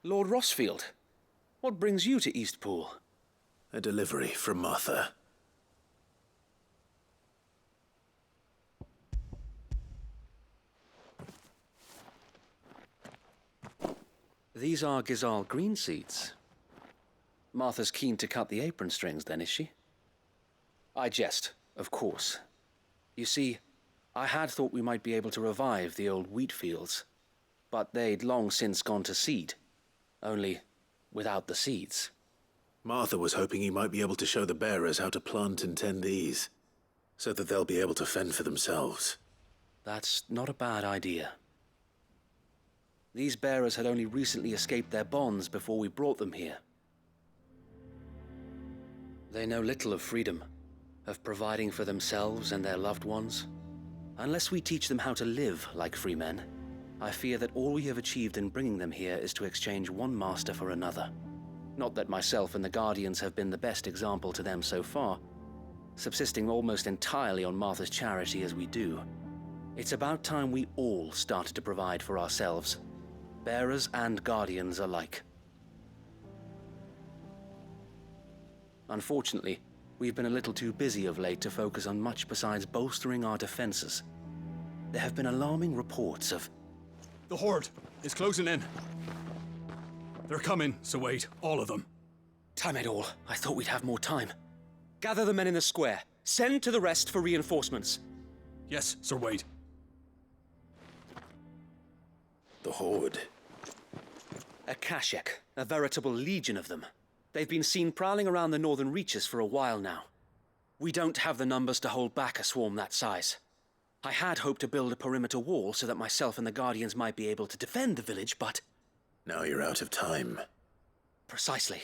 Lord Rossfield, what brings you to Eastpool? A delivery from Martha. These are Gizal green seeds. Martha's keen to cut the apron strings then, is she? I jest, of course. You see, I had thought we might be able to revive the old wheat fields, but they'd long since gone to seed, only without the seeds. Martha was hoping he might be able to show the bearers how to plant and tend these, so that they'll be able to fend for themselves. That's not a bad idea. These bearers had only recently escaped their bonds before we brought them here. They know little of freedom, of providing for themselves and their loved ones. Unless we teach them how to live like free men, I fear that all we have achieved in bringing them here is to exchange one master for another. Not that myself and the Guardians have been the best example to them so far, subsisting almost entirely on Martha's charity as we do. It's about time we all started to provide for ourselves, bearers and Guardians alike. Unfortunately, we've been a little too busy of late to focus on much besides bolstering our defenses. There have been alarming reports of... The Horde is closing in. They're coming, so wait, all of them. Time it all. I thought we'd have more time. Gather the men in the square. Send to the rest for reinforcements. Yes, Sir Wade. The Horde. A Kashek, a veritable legion of them. They've been seen prowling around the northern reaches for a while now. We don't have the numbers to hold back a swarm that size. I had hoped to build a perimeter wall so that myself and the Guardians might be able to defend the village, but... Now you're out of time. Precisely.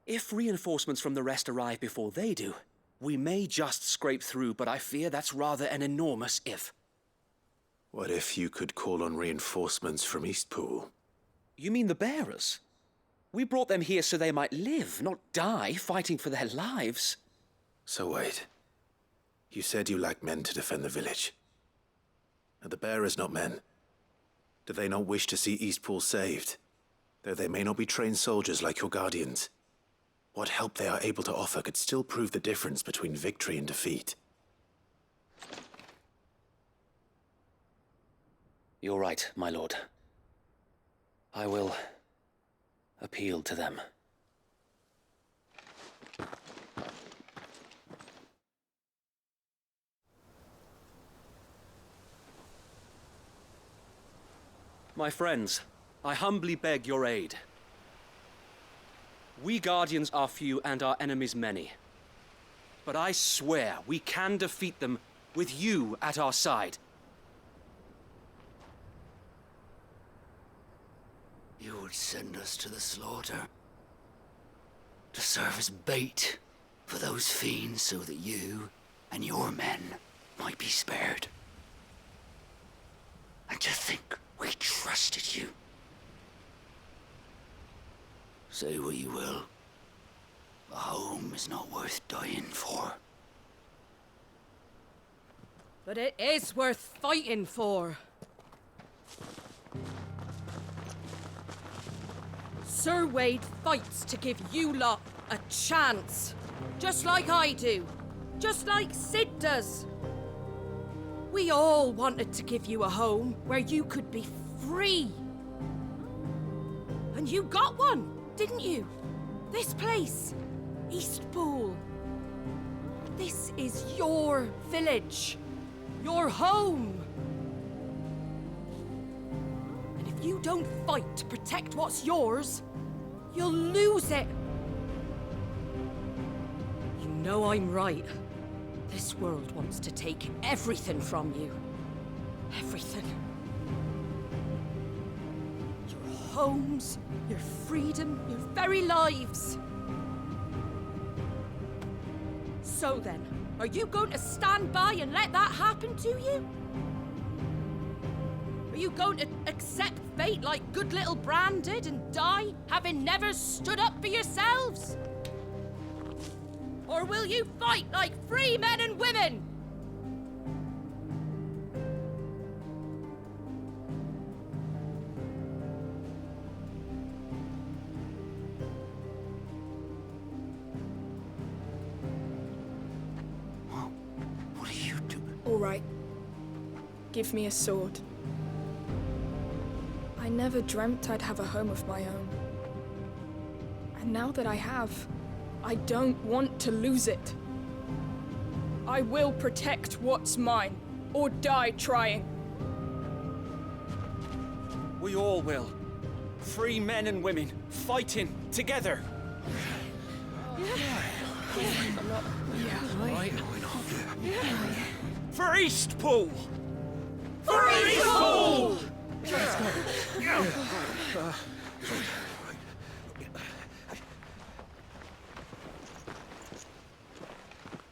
If reinforcements from the rest arrive before they do, we may just scrape through, but I fear that's rather an enormous if. What if you could call on reinforcements from Eastpool? You mean the bearers? We brought them here so they might live, not die fighting for their lives. So wait. You said you lack men to defend the village. Are the bearers not men? Do they not wish to see Eastpool saved? Though they may not be trained soldiers like your Guardians. What help they are able to offer could still prove the difference between victory and defeat. You're right, my lord. I will appeal to them. My friends, I humbly beg your aid. We Guardians are few and our enemies many. But I swear we can defeat them with you at our side. You would send us to the slaughter, to serve as bait for those fiends so that you and your men might be spared. And to think we trusted you. Say what you will, a home is not worth dying for. But it is worth fighting for. Sir Wade fights to give you lot a chance. Just like I do. Just like Sid does. We all wanted to give you a home where you could be free. And you got one, didn't you? This place, Eastpool. This is your village. Your home. And if you don't fight to protect what's yours, you'll lose it. You know I'm right. This world wants to take everything from you. Everything. Your homes, your freedom, your very lives. So then, are you going to stand by and let that happen to you? Are you going to accept fate like good little Bran did and die, having never stood up for yourselves? Or will you fight like free men and women? give me a sword. I never dreamt I'd have a home of my own. And now that I have, I don't want to lose it. I will protect what's mine, or die trying. We all will. Free men and women, fighting together. For Eastpool! For Eastpool!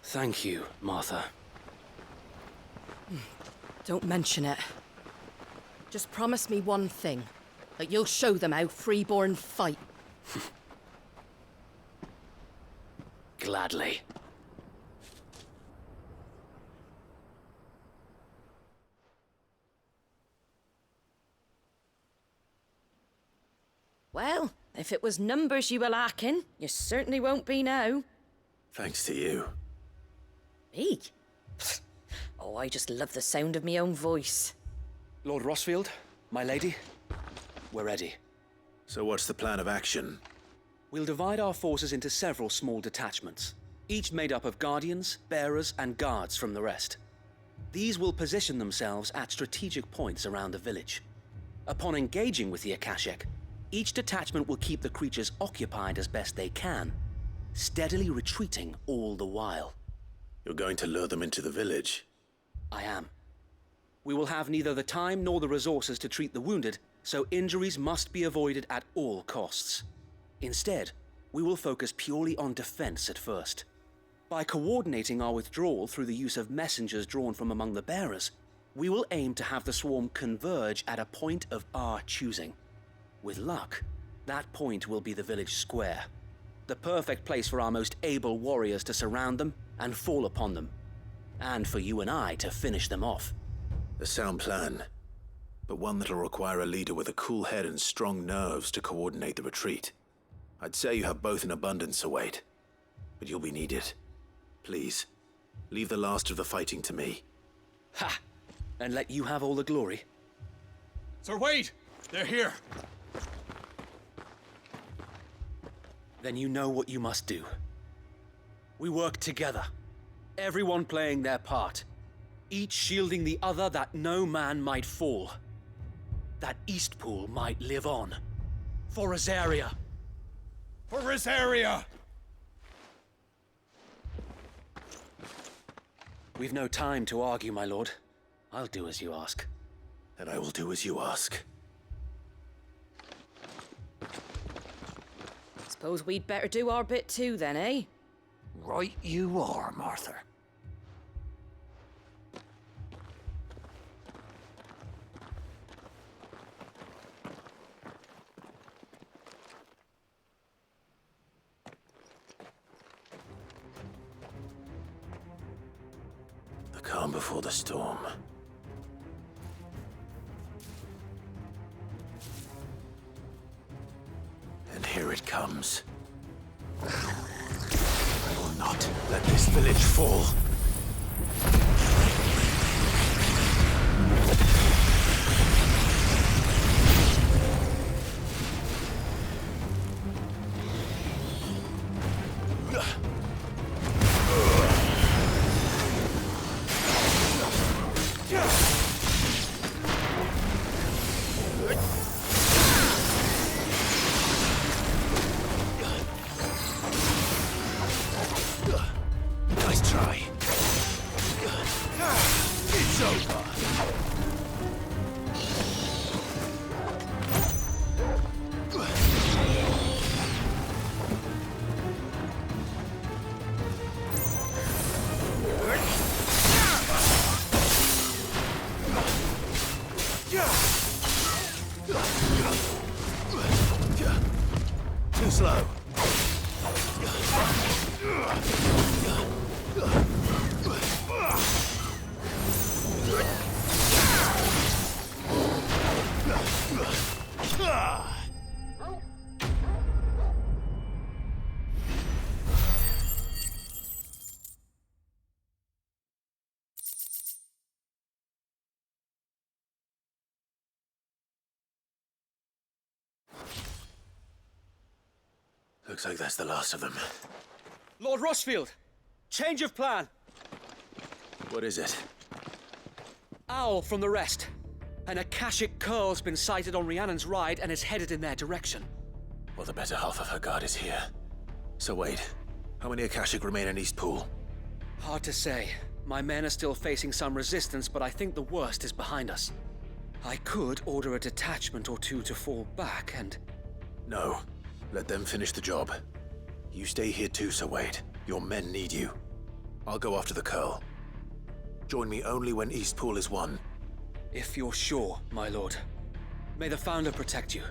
Thank you, Martha. Don't mention it. Just promise me one thing. That you'll show them how freeborn fight. Gladly. Well, if it was numbers you were lacking, you certainly won't be now. Thanks to you. Me? Oh, I just love the sound of my own voice. Lord Rossfield, my lady, we're ready. So what's the plan of action? We'll divide our forces into several small detachments, each made up of guardians, bearers, and guards from the rest. These will position themselves at strategic points around the village. Upon engaging with the Akashic, each detachment will keep the creatures occupied as best they can, steadily retreating all the while. You're going to lure them into the village? I am. We will have neither the time nor the resources to treat the wounded, so injuries must be avoided at all costs. Instead, we will focus purely on defense at first. By coordinating our withdrawal through the use of messengers drawn from among the bearers, we will aim to have the swarm converge at a point of our choosing. With luck, that point will be the village square, the perfect place for our most able warriors to surround them and fall upon them, and for you and I to finish them off. A sound plan, but one that'll require a leader with a cool head and strong nerves to coordinate the retreat. I'd say you have both in abundance, Await, but you'll be needed. Please, leave the last of the fighting to me. Ha! And let you have all the glory? Sir Wade! They're here! Then you know what you must do. We work together, everyone playing their part, each shielding the other that no man might fall, that Eastpool might live on. For Rosaria! For Rosaria! We've no time to argue, my lord. I'll do as you ask. And I will do as you ask. Suppose we'd better do our bit too then, eh? Right you are, Martha. The calm before the storm. And here it comes. I will not let this village fall. Nice try. It's over. Too slow. Looks like that's the last of them. Lord Rosfield! Change of plan! What is it? Owl from the rest. An Akashic curl's been sighted on Rhiannon's ride and is headed in their direction. Well, the better half of her guard is here. So wait, how many Akashic remain in Eastpool? Hard to say. My men are still facing some resistance, but I think the worst is behind us. I could order a detachment or two to fall back and... No. Let them finish the job. You stay here too, Sir Wade. Your men need you. I'll go after the curl. Join me only when Eastpool is won. If you're sure, my lord. May the Founder protect you.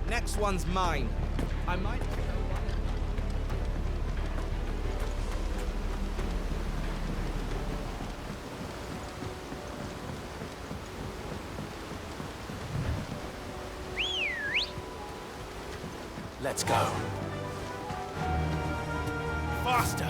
Next one's mine. I might... Let's go. Faster!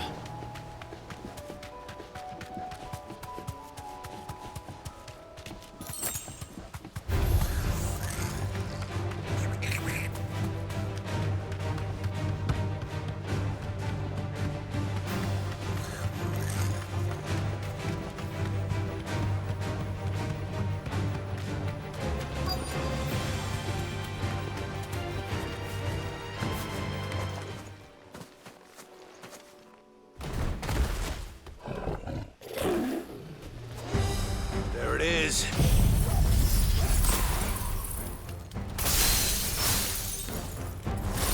There it is.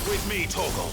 With me, Torgal.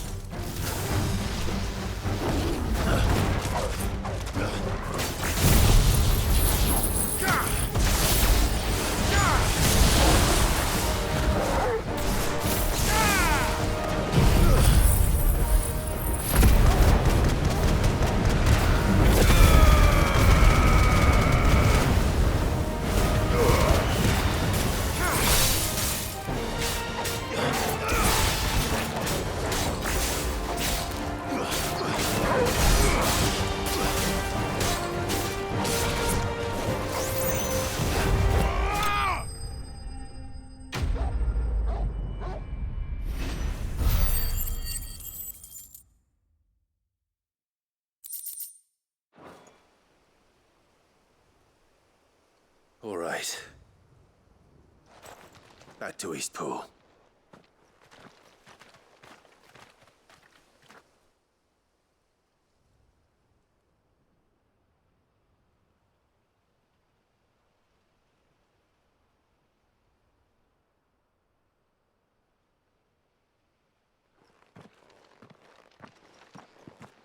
All right. Back to Eastpool.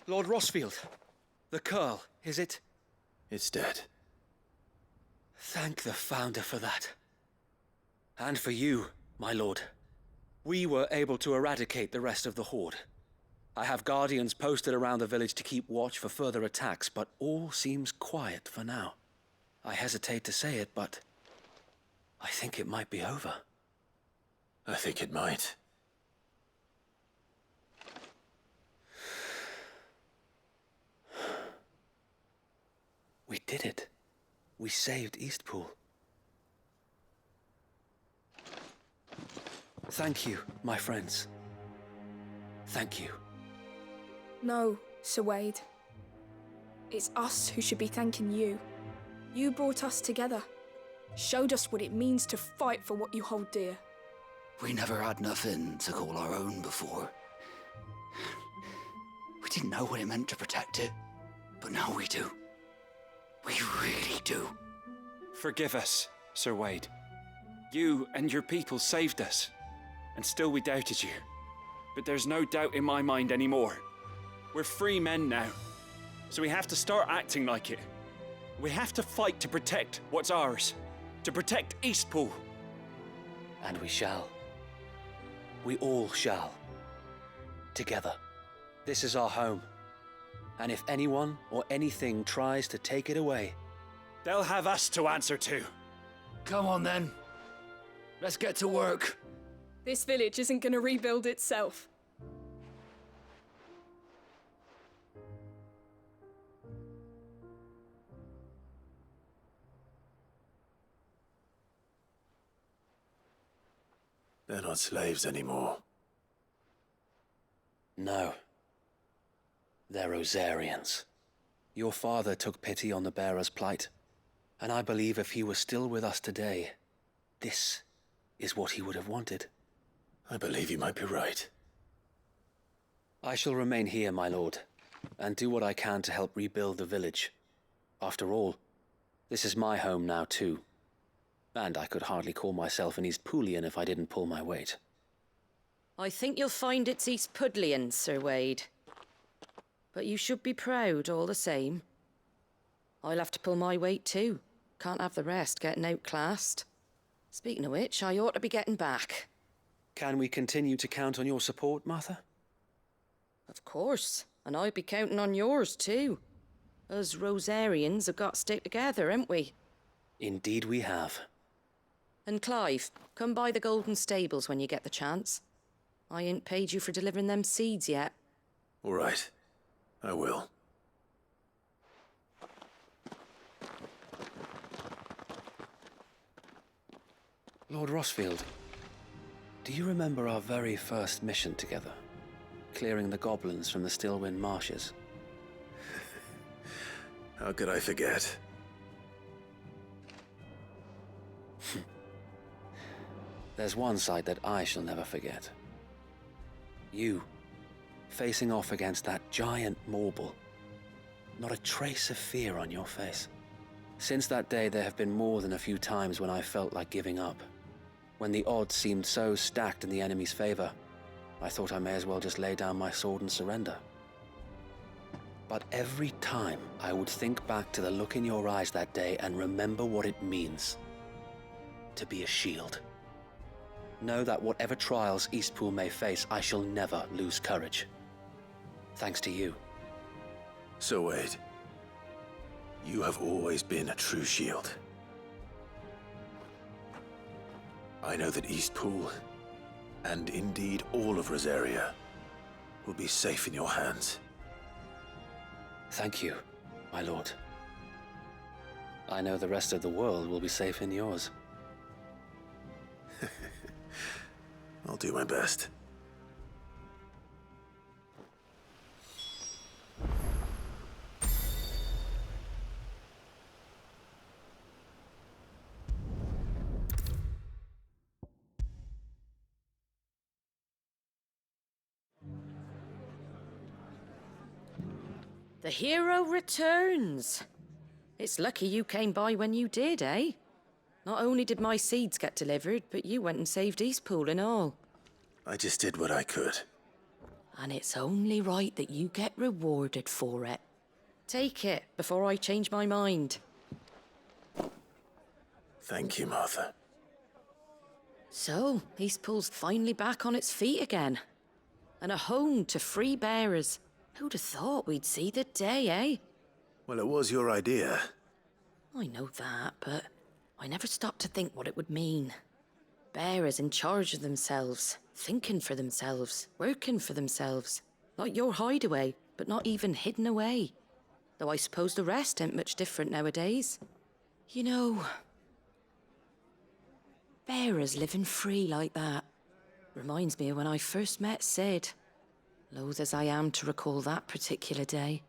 Lord Rosfield, the curl, is it? It's dead. Thank the Founder for that. And for you, my lord. We were able to eradicate the rest of the Horde. I have guardians posted around the village to keep watch for further attacks, but all seems quiet for now. I hesitate to say it, but I think it might be over. I think it might. We did it. We saved Eastpool. Thank you, my friends. Thank you. No, Sir Wade. It's us who should be thanking you. You brought us together. Showed us what it means to fight for what you hold dear. We never had nothing to call our own before. We didn't know what it meant to protect it, but now we do. We really do. Forgive us, Sir Wade. You and your people saved us, and still we doubted you. But there's no doubt in my mind anymore. We're free men now, so we have to start acting like it. We have to fight to protect what's ours, to protect Eastpool. And we shall. We all shall. Together. This is our home. And if anyone or anything tries to take it away, they'll have us to answer to. Come on then. Let's get to work. This village isn't gonna rebuild itself. They're not slaves anymore. no. They're Rosarians. Your father took pity on the bearer's plight, and I believe if he were still with us today, this is what he would have wanted. I believe you might be right. I shall remain here, my lord, and do what I can to help rebuild the village. After all, this is my home now too, and I could hardly call myself an Eastpoolian if I didn't pull my weight. I think you'll find it's Eastpudlian, Sir Wade. But you should be proud all the same. I'll have to pull my weight too. Can't have the rest getting outclassed. Speaking of which, I ought to be getting back. Can we continue to count on your support, Martha? Of course, and I'll be counting on yours too. Us Rosarians have got to stick together, haven't we? Indeed we have. And Clive, come by the Golden Stables when you get the chance. I ain't paid you for delivering them seeds yet. All right. I will. Lord Rossfield, do you remember our very first mission together? Clearing the goblins from the Stillwind marshes? How could I forget? There's one sight that I shall never forget. You, facing off against that giant Morble. Not a trace of fear on your face. Since that day, there have been more than a few times when I felt like giving up. When the odds seemed so stacked in the enemy's favor, I thought I may as well just lay down my sword and surrender. But every time, I would think back to the look in your eyes that day and remember what it means to be a shield. Know that whatever trials Eastpool may face, I shall never lose courage. Thanks to you. So Wade, you have always been a true shield. I know that Eastpool, and indeed all of Rosaria, will be safe in your hands. Thank you, my lord. I know the rest of the world will be safe in yours. I'll do my best. The hero returns. It's lucky you came by when you did, eh? Not only did my seeds get delivered, but you went and saved Eastpool and all. I just did what I could. And it's only right that you get rewarded for it. Take it before I change my mind. Thank you, Martha. So, Eastpool's finally back on its feet again. And a home to free bearers. Who'd have thought we'd see the day, eh? Well, it was your idea. I know that, but I never stopped to think what it would mean. Bearers in charge of themselves, thinking for themselves, working for themselves. Like your hideaway, but not even hidden away. though I suppose the rest ain't much different nowadays. You know, bearers living free like that reminds me of when I first met Sid. Loath as I am to recall that particular day.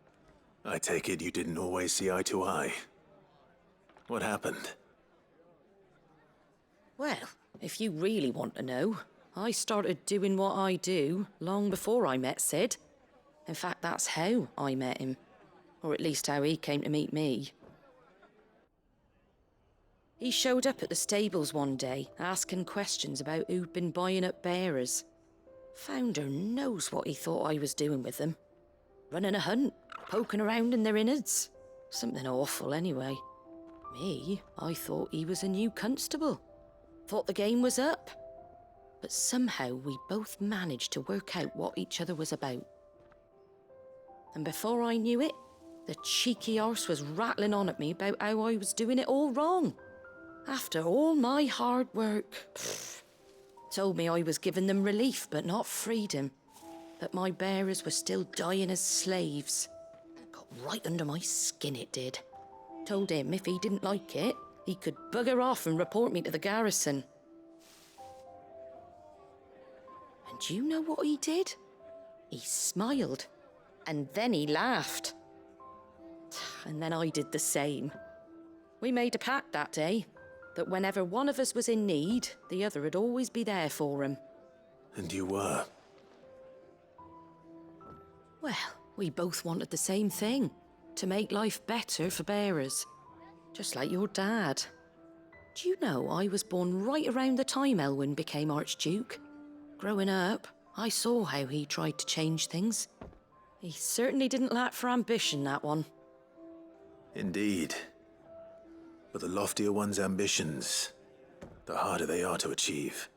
I take it you didn't always see eye to eye. What happened? Well, if you really want to know, I started doing what I do long before I met Sid. In fact, that's how I met him. Or at least how he came to meet me. He showed up at the stables one day, asking questions about who'd been buying up bearers. Founder knows what he thought I was doing with them. Running a hunt, poking around in their innards. Something awful, anyway. Me, I thought he was a new constable. Thought the game was up. But somehow we both managed to work out what each other was about. And before I knew it, the cheeky arse was rattling on at me about how I was doing it all wrong. After all my hard work. Told me I was giving them relief, but not freedom. That my bearers were still dying as slaves. Got right under my skin, it did. Told him if he didn't like it, he could bugger off and report me to the garrison. And do you know what he did? He smiled. And then he laughed. And then I did the same. We made a pact that day, that whenever one of us was in need, the other would always be there for him. And you were? Well, we both wanted the same thing. To make life better for bearers. Just like your dad. Do you know I was born right around the time Elwyn became Archduke? Growing up, I saw how he tried to change things. He certainly didn't lack for ambition, that one. Indeed. But the loftier one's ambitions, the harder they are to achieve.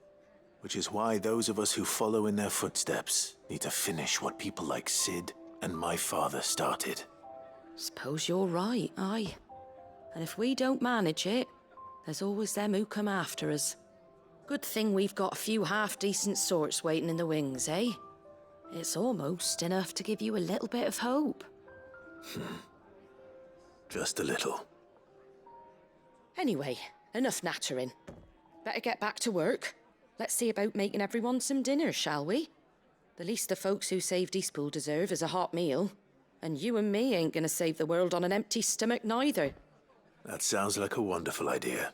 Which is why those of us who follow in their footsteps need to finish what people like Sid and my father started. Suppose you're right, aye. And if we don't manage it, there's always them who come after us. Good thing we've got a few half-decent sorts waiting in the wings, eh? It's almost enough to give you a little bit of hope. Just a little. Anyway, enough nattering. Better get back to work. Let's see about making everyone some dinner, shall we? The least the folks who saved Eastpool deserve is a hot meal. And you and me ain't gonna save the world on an empty stomach neither. That sounds like a wonderful idea.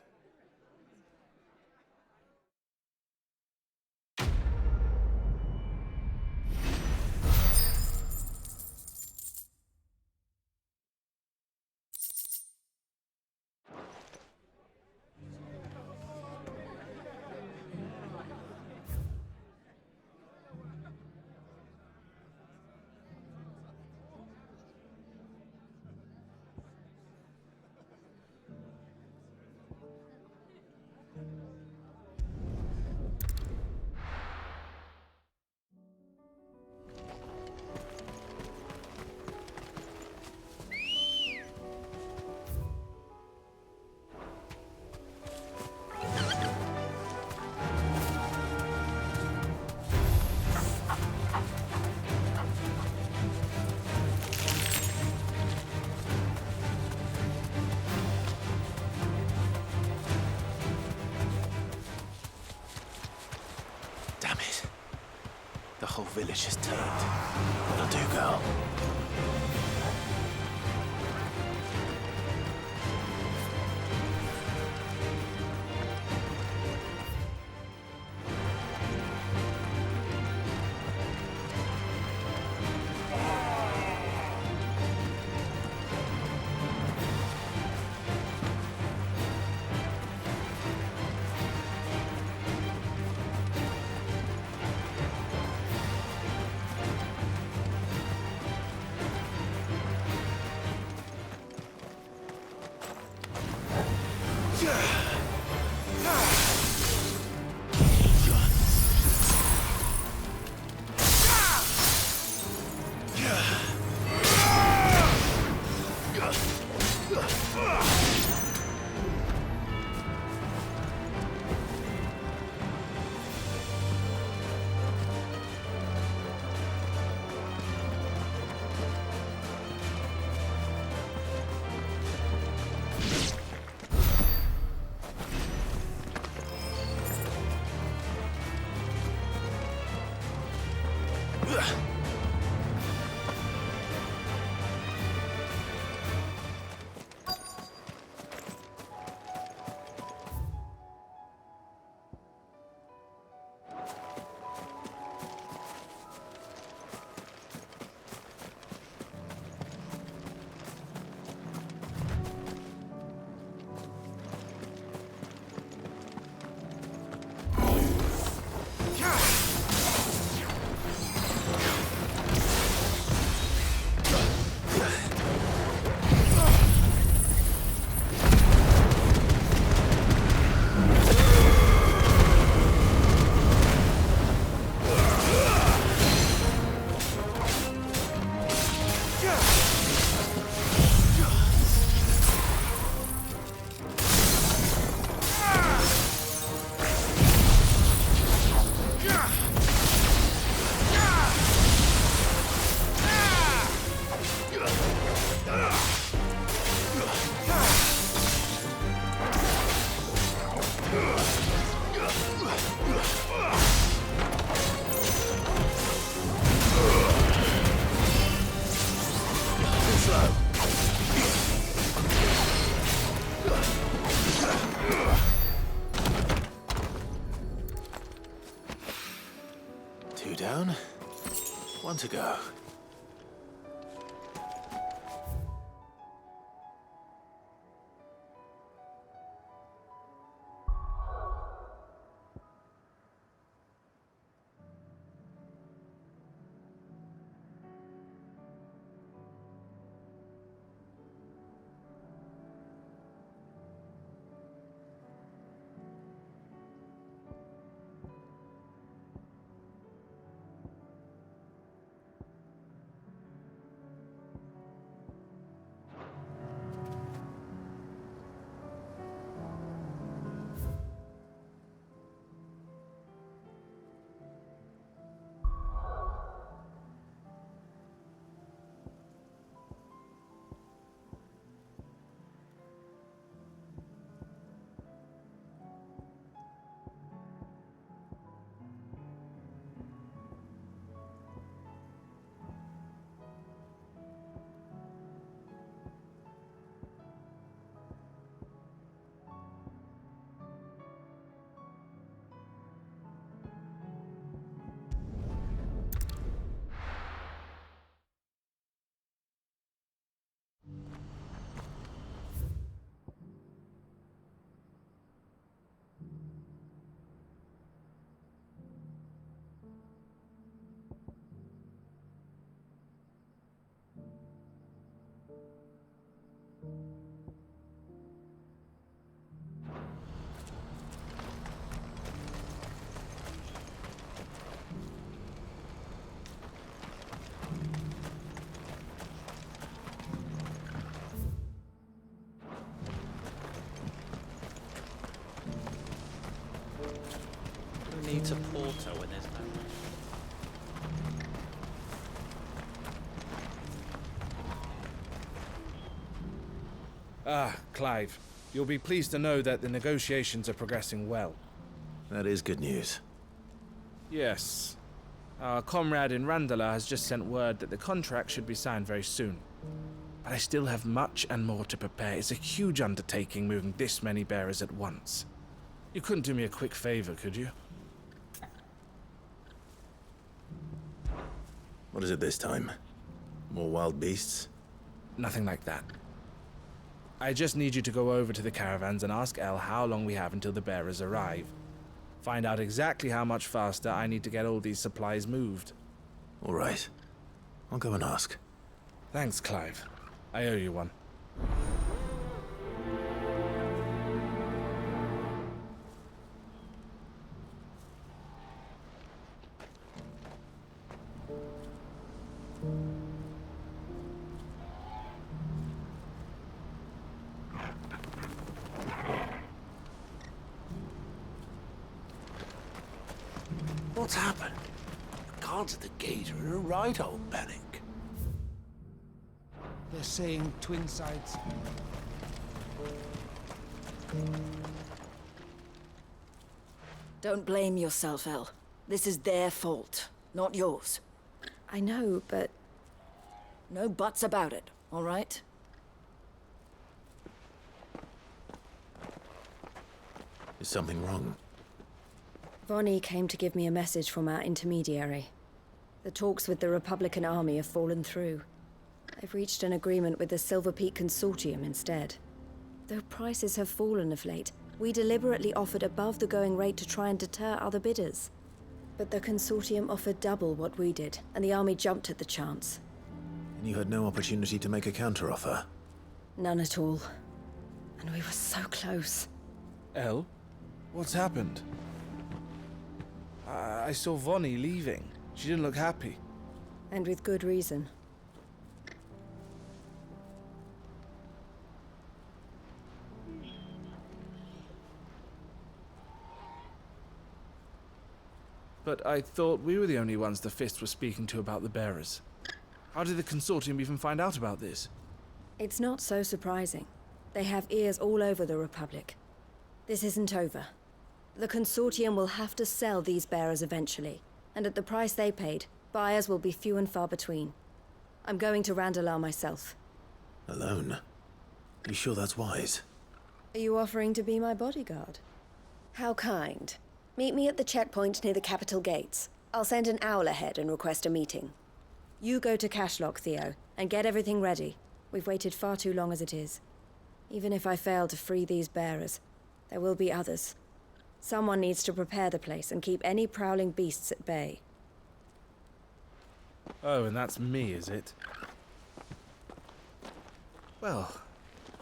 The whole village is turned. That'll do, girl. Two down, one to go. Who needs a porter when there's no... Ah, Clive. You'll be pleased to know that the negotiations are progressing well. That is good news. Yes. Our comrade in Randala has just sent word that the contract should be signed very soon. But I still have much and more to prepare. It's a huge undertaking moving this many bearers at once. You couldn't do me a quick favor, could you? What is it this time? More wild beasts? Nothing like that. I just need you to go over to the caravans and ask El how long we have until the bearers arrive. Find out exactly how much faster I need to get all these supplies moved. All right. I'll go and ask. Thanks, Clive. I owe you one. What's happened? The guards at the gate are in a right old panic. They're saying twin sides. Don't blame yourself, El. This is their fault, not yours. I know, but... No buts about it, all right? Is something wrong? Vonnie came to give me a message from our intermediary. The talks with the Republican Army have fallen through. They've reached an agreement with the Silver Peak Consortium instead. Though prices have fallen of late, we deliberately offered above the going rate to try and deter other bidders. But the Consortium offered double what we did, and the Army jumped at the chance. And you had no opportunity to make a counteroffer? None at all. And we were so close. Elle? What's happened? I saw Vonnie leaving. She didn't look happy. And with good reason. But I thought we were the only ones the Fist were speaking to about the bearers. How did the Consortium even find out about this? It's not so surprising. They have ears all over the Republic. This isn't over. The Consortium will have to sell these bearers eventually, and at the price they paid, buyers will be few and far between. I'm going to Randalar myself. Alone? You sure that's wise? Are you offering to be my bodyguard? How kind. Meet me at the checkpoint near the Capital gates. I'll send an owl ahead and request a meeting. You go to Cashlock, Theo, and get everything ready. We've waited far too long as it is. Even if I fail to free these bearers, there will be others. Someone needs to prepare the place and keep any prowling beasts at bay. Oh, and that's me, is it? Well,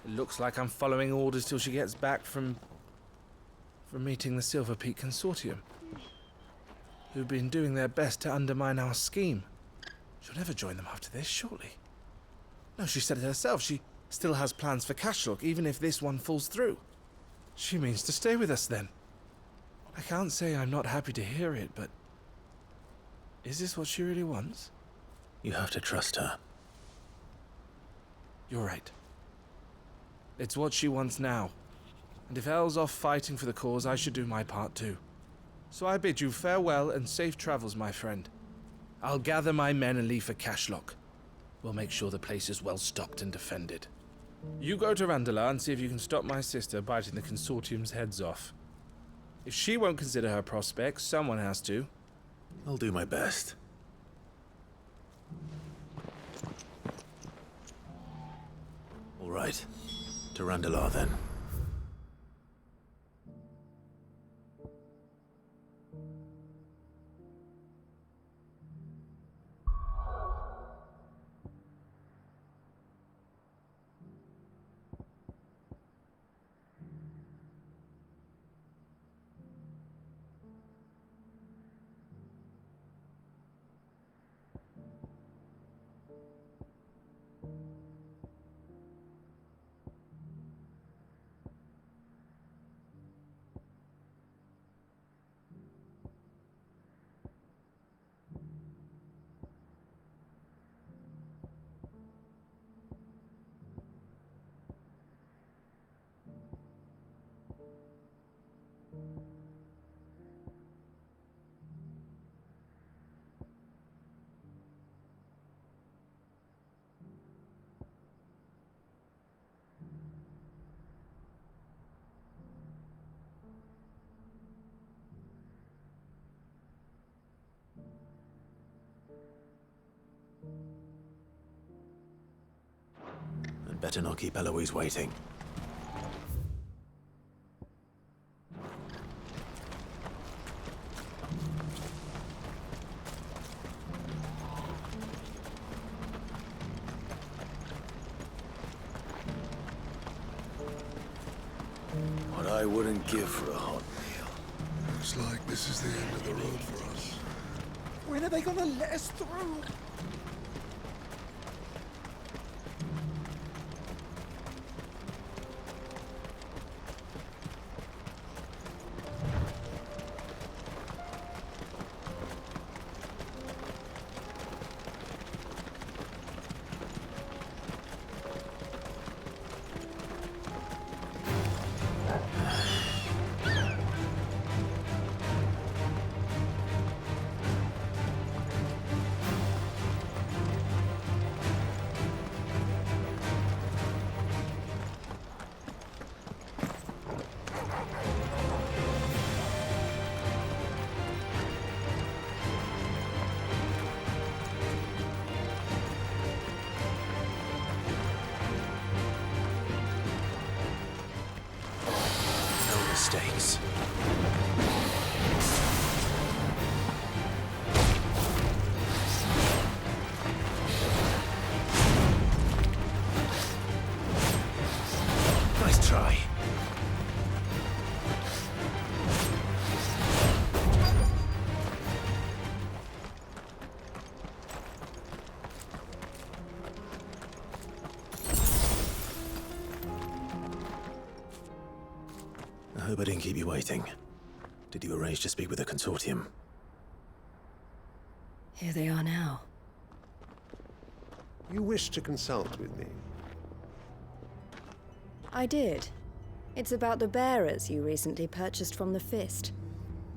it looks like I'm following orders till she gets back from meeting the Silver Peak Consortium, who've been doing their best to undermine our scheme. She'll never join them after this, surely. No, she said it herself. She still has plans for Cashlock, even if this one falls through. She means to stay with us, then. I can't say I'm not happy to hear it, but... is this what she really wants? You have to trust her. You're right. It's what she wants now. And if Elle's off fighting for the cause, I should do my part too. So I bid you farewell and safe travels, my friend. I'll gather my men and leave for Cashlock. We'll make sure the place is well stocked and defended. You go to Randalar and see if you can stop my sister biting the Consortium's heads off. If she won't consider her prospects, someone has to. I'll do my best. All right. To Randalar, then. And better not keep Eloise waiting. What I wouldn't give for a hot meal. Looks like this is the end of the road for us. When are they gonna let us through? Hope I didn't keep you waiting. Did you arrange to speak with the consortium? Here they are now. You wish to consult with me? I did. It's about the bearers you recently purchased from the Fist.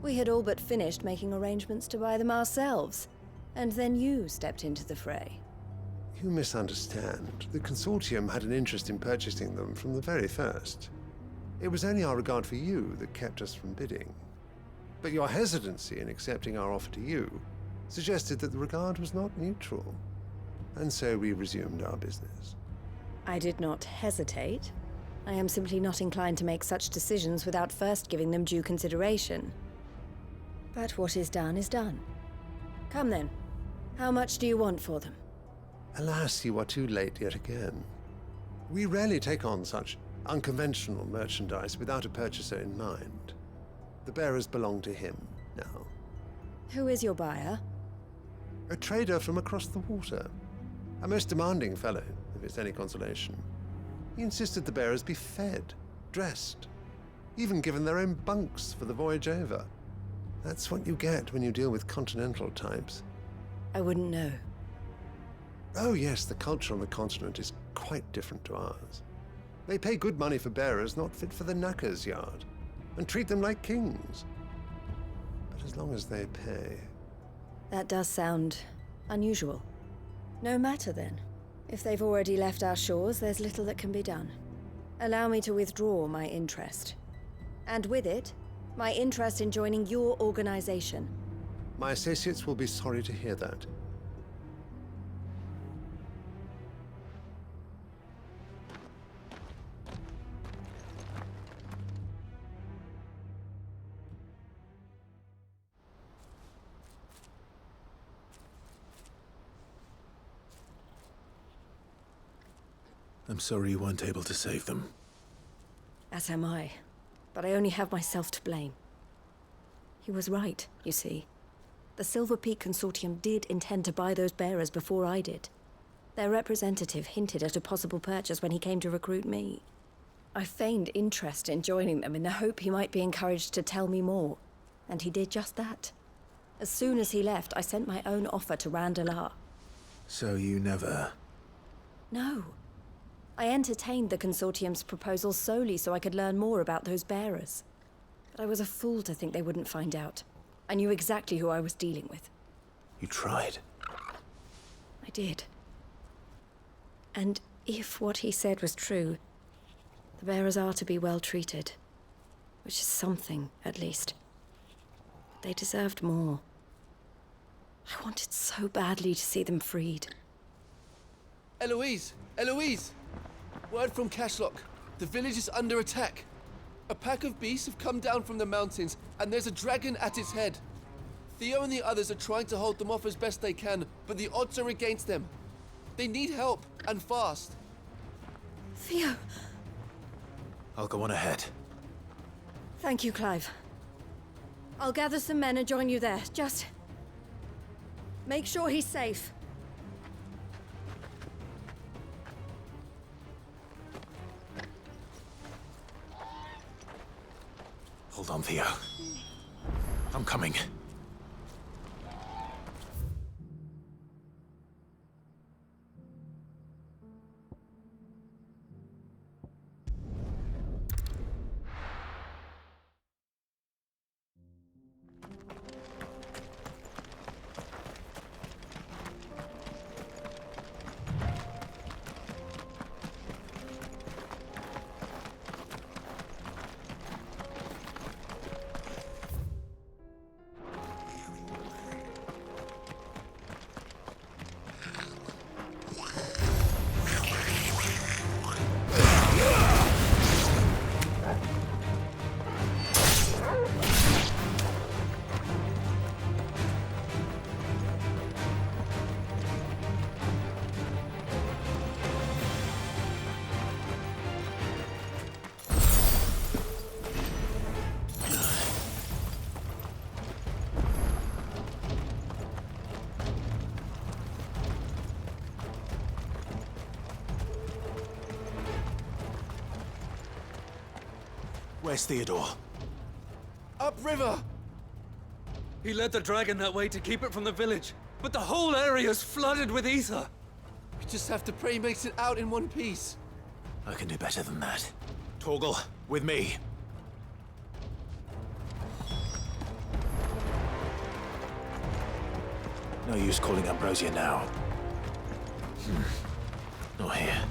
We had all but finished making arrangements to buy them ourselves, and then you stepped into the fray. You misunderstand. The consortium had an interest in purchasing them from the very first. It was only our regard for you that kept us from bidding. But your hesitancy in accepting our offer to you suggested that the regard was not mutual. And so we resumed our business. I did not hesitate. I am simply not inclined to make such decisions without first giving them due consideration. But what is done is done. Come then. How much do you want for them? Alas, you are too late yet again. We rarely take on such unconventional merchandise without a purchaser in mind. The bearers belong to him now. Who is your buyer? A trader from across the water. A most demanding fellow, if it's any consolation. He insisted the bearers be fed, dressed, even given their own bunks for the voyage over. That's what you get when you deal with continental types. I wouldn't know. Oh yes, the culture on the continent is quite different to ours. They pay good money for bearers not fit for the knacker's yard, and treat them like kings. But as long as they pay... That does sound unusual. No matter then. If they've already left our shores, there's little that can be done. Allow me to withdraw my interest. And with it, my interest in joining your organization. My associates will be sorry to hear that. I'm sorry you weren't able to save them. As am I. But I only have myself to blame. He was right, you see. The Silver Peak Consortium did intend to buy those bearers before I did. Their representative hinted at a possible purchase when he came to recruit me. I feigned interest in joining them in the hope he might be encouraged to tell me more. And he did just that. As soon as he left, I sent my own offer to Randalar. So you never... No. I entertained the Consortium's proposal solely so I could learn more about those bearers. But I was a fool to think they wouldn't find out. I knew exactly who I was dealing with. You tried. I did. And if what he said was true, the bearers are to be well treated. Which is something, at least. They deserved more. I wanted so badly to see them freed. Eloise! Eloise! Word from Cashlock. The village is under attack. A pack of beasts have come down from the mountains, and there's a dragon at its head. Theo and the others are trying to hold them off as best they can, but the odds are against them. They need help, and fast. Theo! I'll go on ahead. Thank you, Clive. I'll gather some men and join you there. Just... make sure he's safe. Hold on, Theo. I'm coming. Where's Theodore? Upriver! He led the dragon that way to keep it from the village, but the whole area's flooded with ether. We just have to pray he makes it out in one piece. I can do better than that. Torgal, with me. No use calling Ambrosia now. Not here.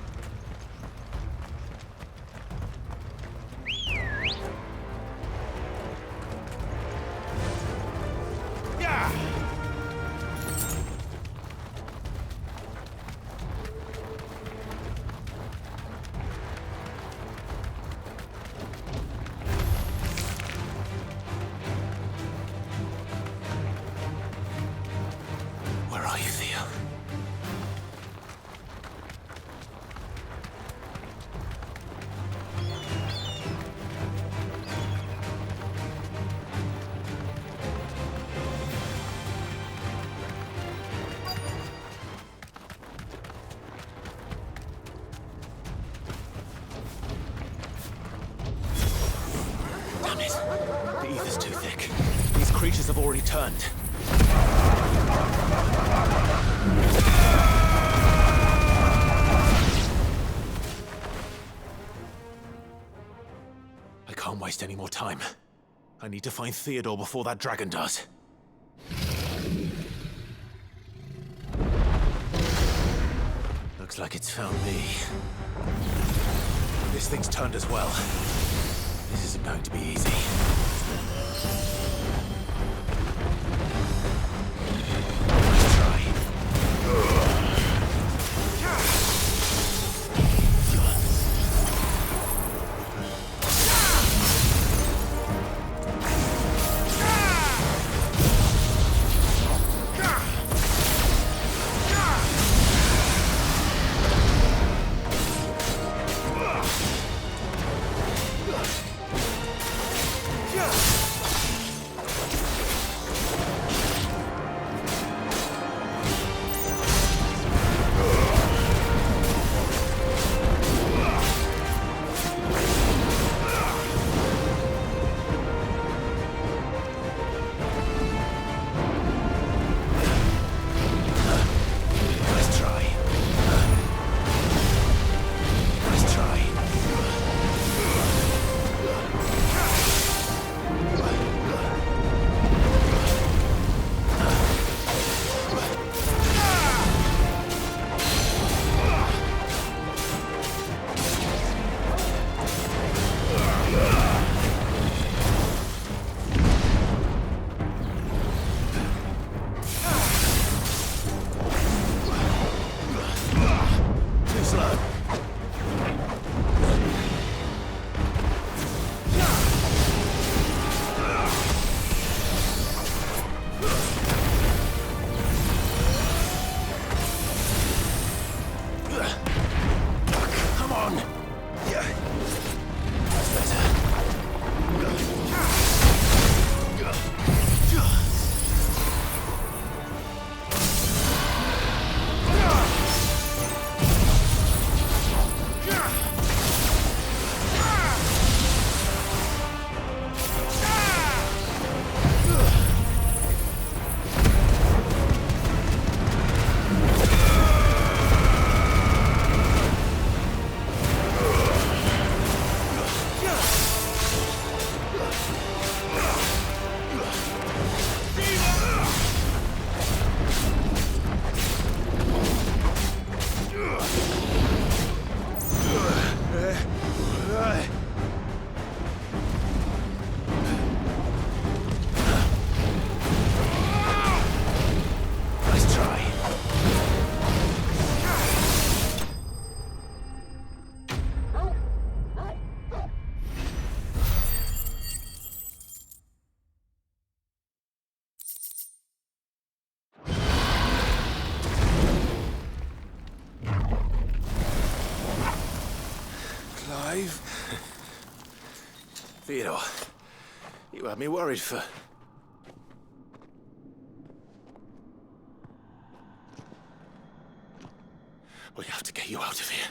Where are you, Theo? Damn it! The ether's too thick. These creatures have already turned. I can't waste any more time. I need to find Theodore before that dragon does. Looks like it's found me. This thing's turned as well. This isn't going to be easy. Nice try. Theodore, you had me worried for... We have to get you out of here.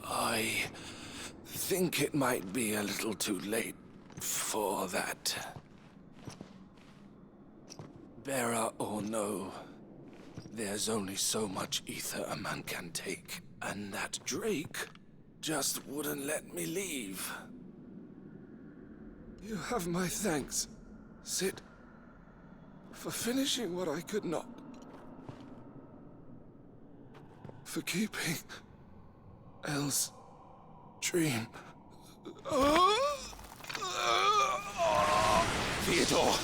I think it might be a little too late for that. Bearer or no, there's only so much ether a man can take, and that Drake just wouldn't let me leave. You have my thanks, Sid, for finishing what I could not. For keeping Elle's dream. Theodore!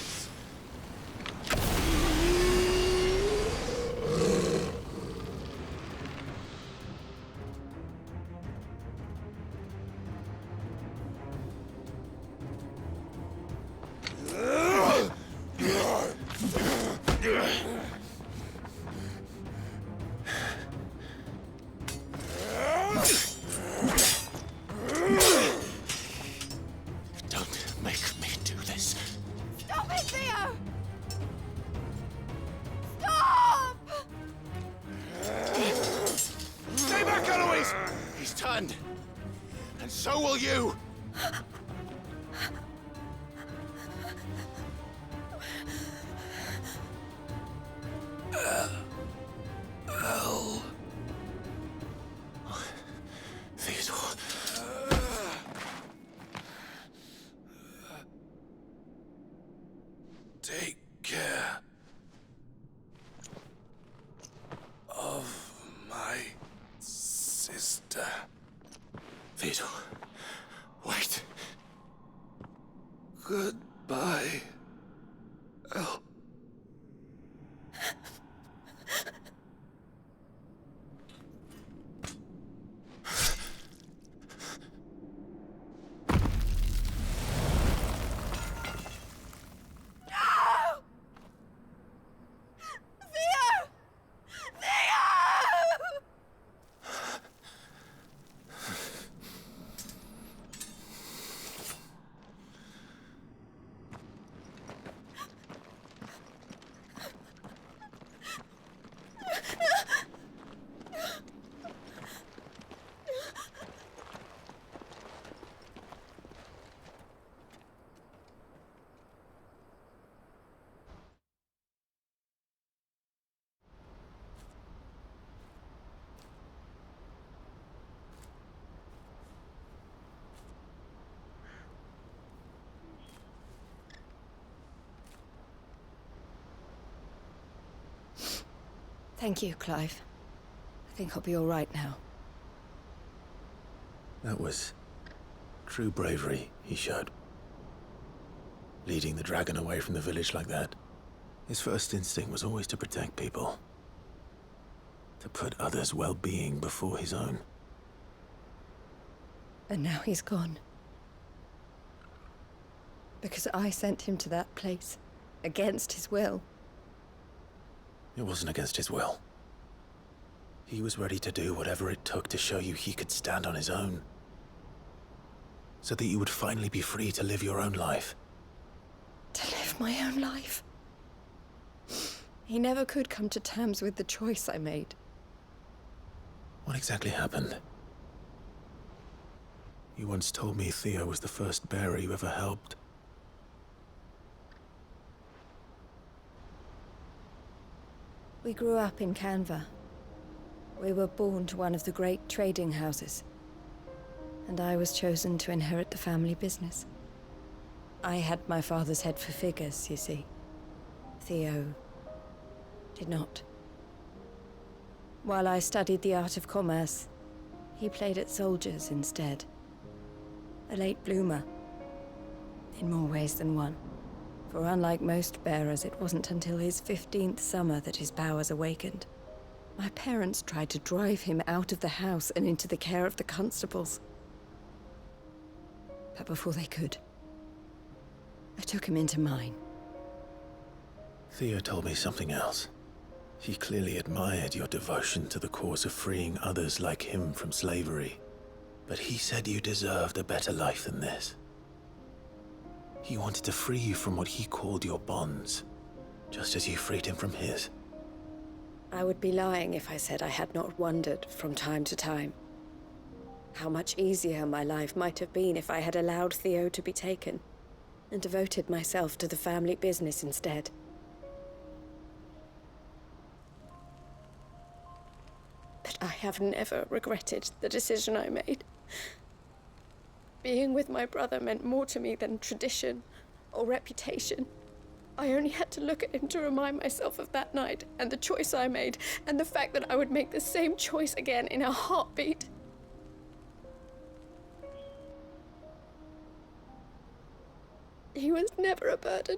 Don't make me do this. Stop it, Theo! Stop! Stay back, Eloise! He's turned. And so will you! Elle. Theodore. Take care of my sister. Theodore, wait. Goodbye, Elle. Thank you, Clive. I think I'll be all right now. That was true bravery he showed. Leading the dragon away from the village like that. His first instinct was always to protect people. To put others' well-being before his own. And now he's gone. Because I sent him to that place, against his will. It wasn't against his will. He was ready to do whatever it took to show you he could stand on his own. So that you would finally be free to live your own life. To live my own life? He never could come to terms with the choice I made. What exactly happened? You once told me Theo was the first bearer you ever helped. We grew up in Canva. We were born to one of the great trading houses. And I was chosen to inherit the family business. I had my father's head for figures, you see. Theo did not. While I studied the art of commerce, he played at soldiers instead. A late bloomer. In more ways than one. For unlike most bearers, it wasn't until his 15th summer that his powers awakened. My parents tried to drive him out of the house and into the care of the constables. But before they could, I took him into mine. Theo told me something else. He clearly admired your devotion to the cause of freeing others like him from slavery. But he said you deserved a better life than this. He wanted to free you from what he called your bonds, just as you freed him from his. I would be lying if I said I had not wondered from time to time how much easier my life might have been if I had allowed Theo to be taken and devoted myself to the family business instead. But I have never regretted the decision I made. Being with my brother meant more to me than tradition or reputation. I only had to look at him to remind myself of that night and the choice I made, and the fact that I would make the same choice again in a heartbeat. He was never a burden.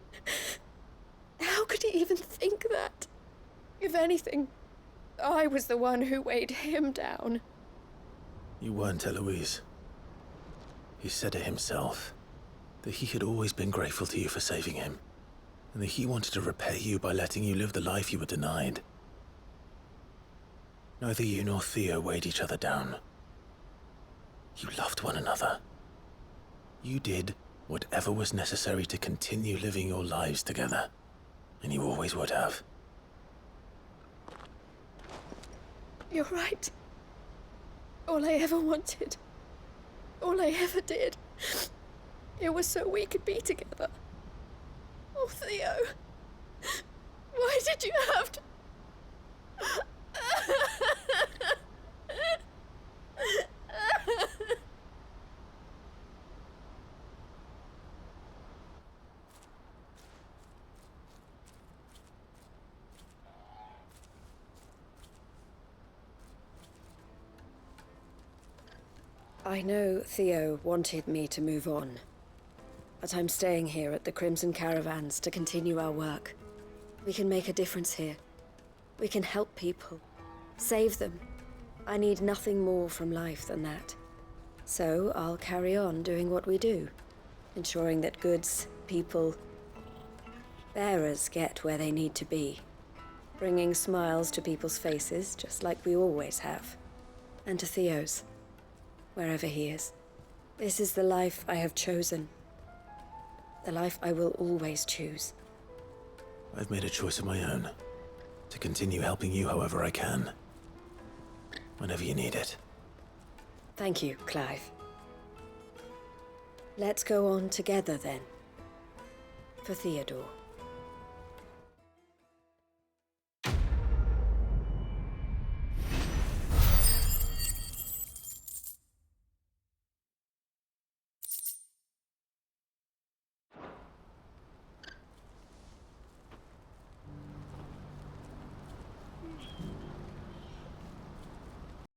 How could he even think that? If anything, I was the one who weighed him down. You weren't, Eloise. He said it himself, that he had always been grateful to you for saving him, and that he wanted to repay you by letting you live the life you were denied. Neither you nor Theo weighed each other down. You loved one another. You did whatever was necessary to continue living your lives together, and you always would have. You're right. All I ever wanted, all I ever did, it was so we could be together. Oh, Theo, why did you have to... I know Theo wanted me to move on, but I'm staying here at the Crimson Caravans to continue our work. We can make a difference here. We can help people, save them. I need nothing more from life than that. So I'll carry on doing what we do, ensuring that goods, people, bearers get where they need to be, bringing smiles to people's faces just like we always have, and to Theo's. Wherever he is. This is the life I have chosen. The life I will always choose. I've made a choice of my own, to continue helping you however I can, whenever you need it. Thank you, Clive. Let's go on together then. For Theodore.